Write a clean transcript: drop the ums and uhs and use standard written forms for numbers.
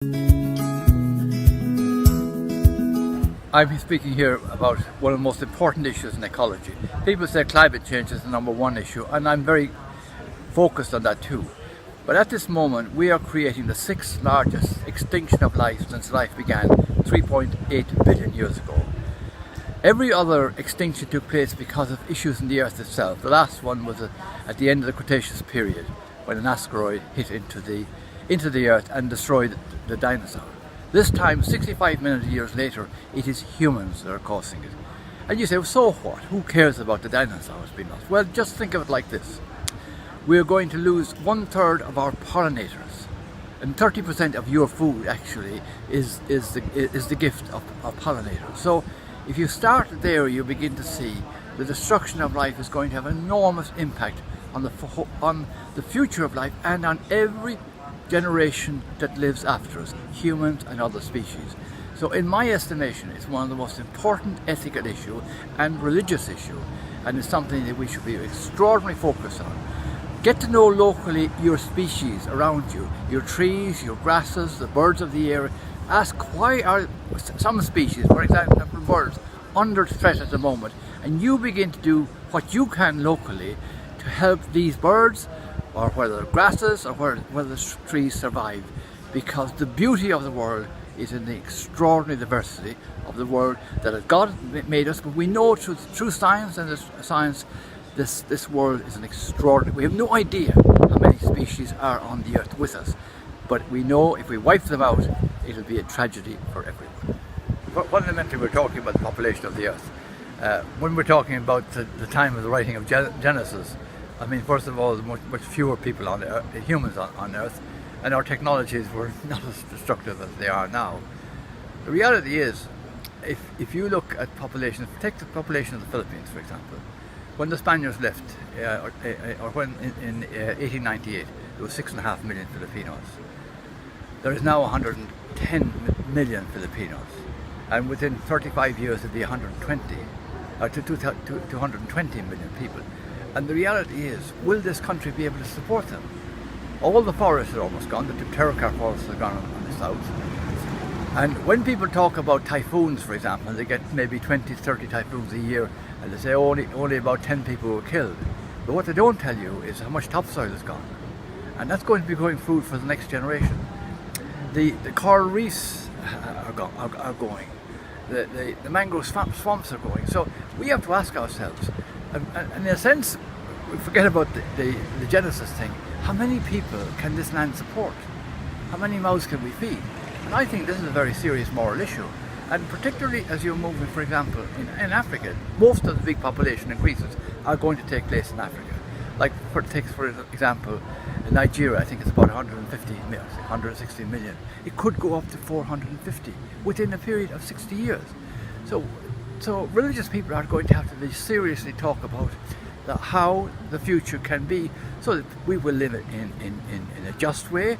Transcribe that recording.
I'm speaking here about one of the most important issues in ecology. People say climate change is the number one issue, and I'm very focused on that too. But at this moment, we are creating the sixth largest extinction of life since life began 3.8 billion years ago. Every other extinction took place because of issues in the Earth itself. The last one was at the end of the Cretaceous period, when an asteroid hit into the Earth and destroyed the dinosaur. This time, 65 million years later, it is humans that are causing it. And you say, well, so what? Who cares about the dinosaurs being lost? Well, just think of it like this. We're going to lose 1/3 of our pollinators. And 30% of your food, actually, is the gift of pollinators. So if you start there, you begin to see the destruction of life is going to have an enormous impact on the future of life and on every generation that lives after us, humans and other species. So in my estimation, it's one of the most important ethical issue and religious issue, and it's something that we should be extraordinarily focused on. Get to know locally your species around you, your trees, your grasses, the birds of the air. Ask why are some species, for example birds, under threat at the moment, and you begin to do what you can locally to help these birds, or whether grasses or whether trees survive, because the beauty of the world is in the extraordinary diversity of the world that God made us. But we know through science and science, this world is an extraordinary. We have no idea how many species are on the earth with us, but we know if we wipe them out, it'll be a tragedy for everyone. Fundamentally, we're talking about the population of the earth. When we're talking about the time of the writing of Genesis, I mean, first of all, much fewer people on Earth, humans on Earth, and our technologies were not as destructive as they are now. The reality is, if you look at populations, take the population of the Philippines, for example. When the Spaniards left, or when in 1898, there were 6.5 million Filipinos. There is now 110 million Filipinos, and within 35 years it'll be 220 million people. And the reality is, will this country be able to support them? All the forests are almost gone. The terracotta forests are gone on the south. And when people talk about typhoons, for example, they get maybe 20, 30 typhoons a year, and they say only about 10 people were killed. But what they don't tell you is how much topsoil is gone. And that's going to be growing food for the next generation. The coral reefs are going. The mangrove swamps are going. So we have to ask ourselves, and in a sense, we forget about the Genesis thing. How many people can this land support? How many mouths can we feed? And I think this is a very serious moral issue. And particularly as you're moving, for example, in Africa, most of the big population increases are going to take place in Africa. Like, for example, in Nigeria, I think it's about 160 million. It could go up to 450 within a period of 60 years. So religious people are going to have to seriously talk about how the future can be, so that we will live it in a just way,